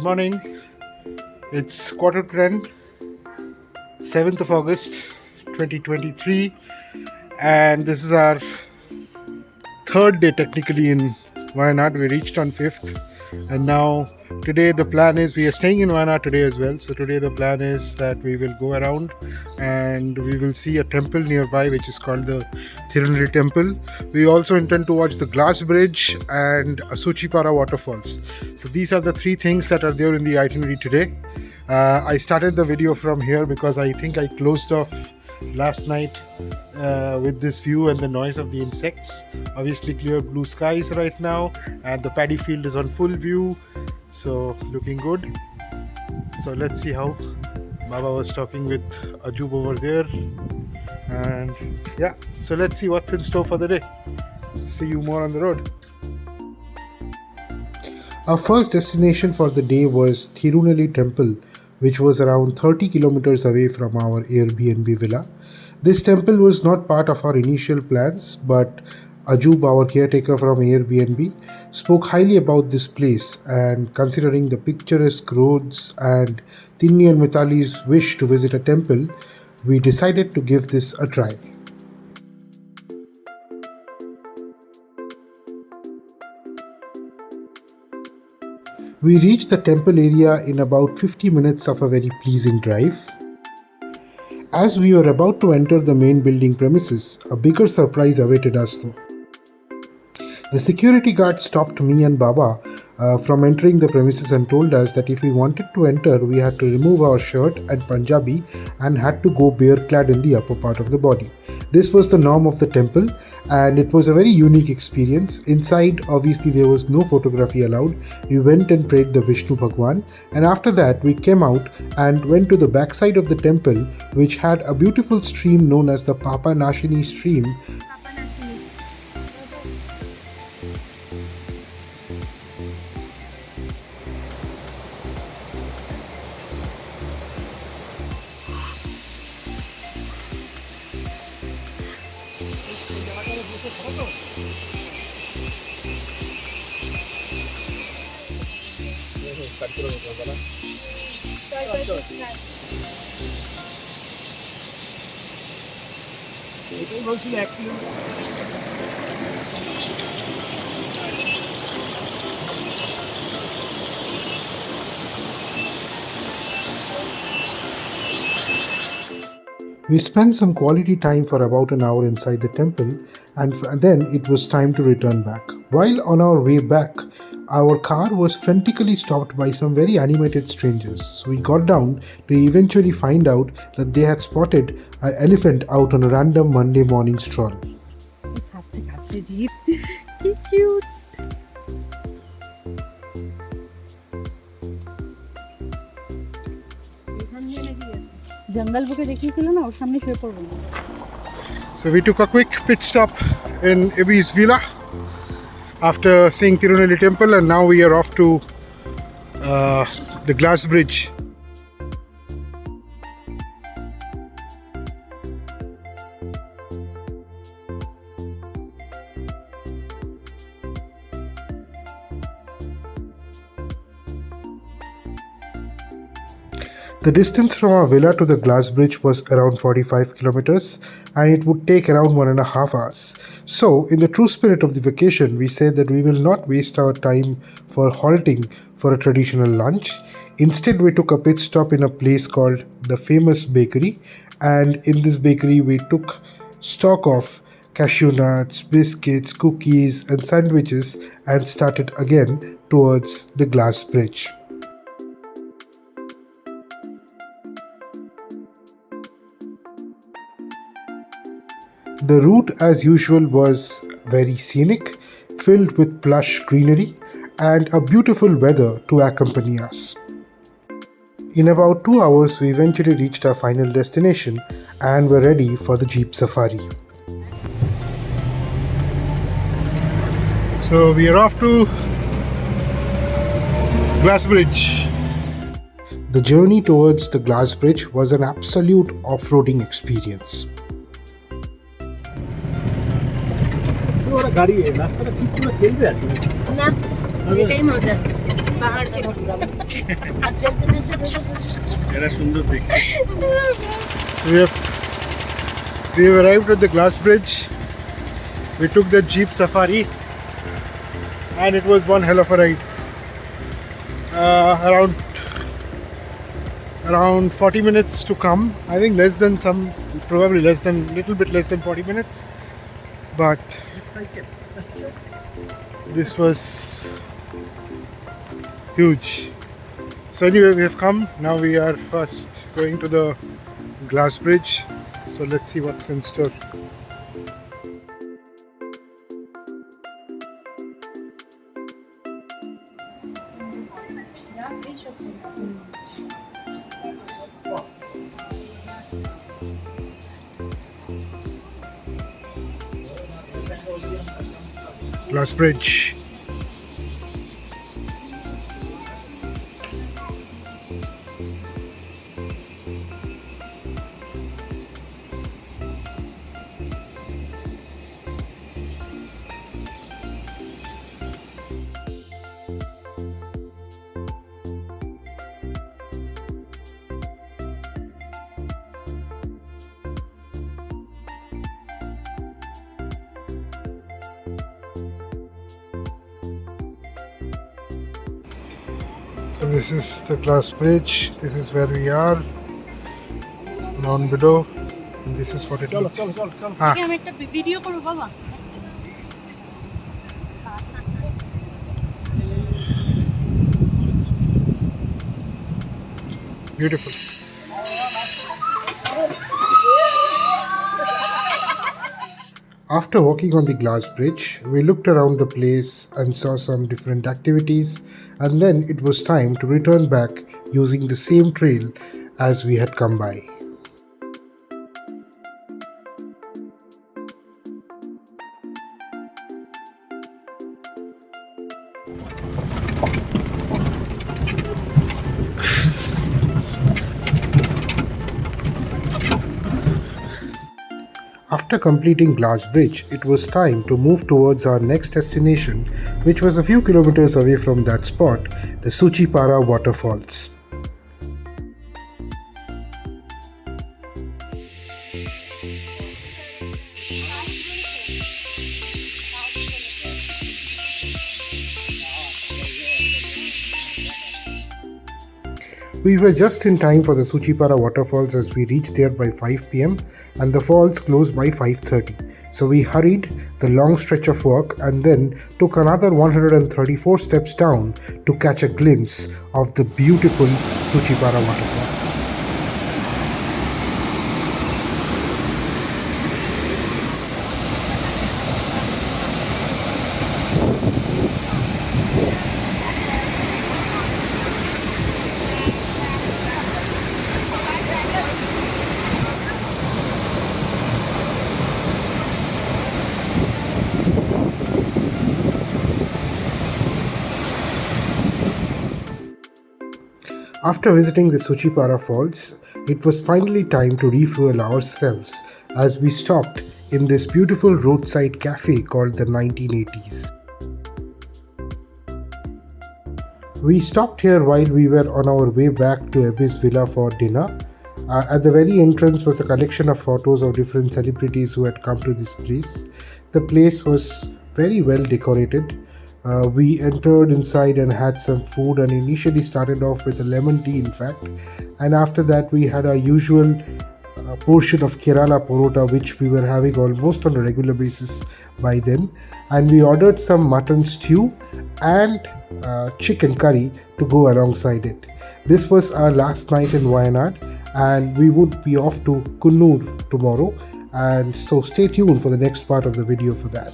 morning. It's quarter to 10, 7th of August 2023, and this is our third day technically in Wayanad. We reached on 5th, and now today the plan is we are staying in Wayanad today as well. So today the plan is that we will go around and we will see a temple nearby which is called the Thirunelli temple. We also intend to watch the glass bridge and Soochipara Waterfalls. So these are the three things that are there in the itinerary today. I started the video from here because I think I closed off last night with this view and the noise of the insects. Obviously clear blue skies right now, and the paddy field is on full view, so looking good. So let's see how Baba was talking with Ajub over there, and yeah, so let's see what's in store for the day. See you more on the road. Our first destination for the day was Thirunelli temple, which was around 30 kilometers away from our Airbnb villa. This temple was not part of our initial plans, but Ajub, our caretaker from Airbnb, spoke highly about this place, and considering the picturesque roads and Tinni and Mitali's wish to visit a temple, we decided to give this a try. We reached the temple area in about 50 minutes of a very pleasing drive. As we were about to enter the main building premises, a bigger surprise awaited us though. The security guard stopped me and Baba from entering the premises and told us that if we wanted to enter, we had to remove our shirt and Punjabi and had to go bare clad in the upper part of the body. This was the norm of the temple, and it was a very unique experience. Inside, obviously, there was no photography allowed. We went and prayed the Vishnu Bhagwan, and after that, we came out and went to the backside of the temple, which had a beautiful stream known as the Papa Nashini stream. We spent some quality time for about an hour inside the temple, and then it was time to return back. While on our way back, our car was frantically stopped by some very animated strangers. So we got down to eventually find out that they had spotted an elephant out on a random Monday morning stroll. Cute. So we took a quick pit stop in Ibi's villa after seeing Thirunelli temple, and now we are off to the glass bridge. The distance from our villa to the glass bridge was around 45 kilometers, and it would take around 1.5 hours. So, in the true spirit of the vacation, we said that we will not waste our time for halting for a traditional lunch. Instead, we took a pit stop in a place called the Famous Bakery, and in this bakery we took stock of cashew nuts, biscuits, cookies and sandwiches and started again towards the glass bridge. The route, as usual, was very scenic, filled with plush greenery and a beautiful weather to accompany us. In about 2 hours, we eventually reached our final destination and were ready for the Jeep Safari. So we are off to Glass Bridge. The journey towards the Glass Bridge was an absolute off-roading experience. গাড়ি রাস্তাটা ঠিক করে খেলবে আর না এটাই মজা We have arrived at the glass bridge. We took the jeep safari, and it was one hell of a ride. Around 40 minutes to come. I think probably little bit less than 40 minutes. But this was huge. So anyway, we have come. Now we are first going to the glass bridge. So let's see what's in store. Glass bridge. So this is the glass bridge. This is where we are, down below, and this is what it looks. Beautiful. After walking on the glass bridge, we looked around the place and saw some different activities, and then it was time to return back using the same trail as we had come by. After completing Glass Bridge, it was time to move towards our next destination, which was a few kilometers away from that spot, the Soochipara Waterfalls. We were just in time for the Soochipara Waterfalls as we reached there by 5 p.m. and the falls closed by 5:30. So we hurried the long stretch of walk and then took another 134 steps down to catch a glimpse of the beautiful Soochipara Waterfalls. After visiting the Soochipara Falls, it was finally time to refuel ourselves as we stopped in this beautiful roadside cafe called the 1980s. We stopped here while we were on our way back to Abyss Villa for dinner. At the very entrance was a collection of photos of different celebrities who had come to this place. The place was very well decorated. We entered inside and had some food and initially started off with a lemon tea in fact, and after that we had our usual portion of Kerala porota, which we were having almost on a regular basis by then, and we ordered some mutton stew and chicken curry to go alongside it. This was our last night in Wayanad and we would be off to Coonoor tomorrow, and so stay tuned for the next part of the video for that.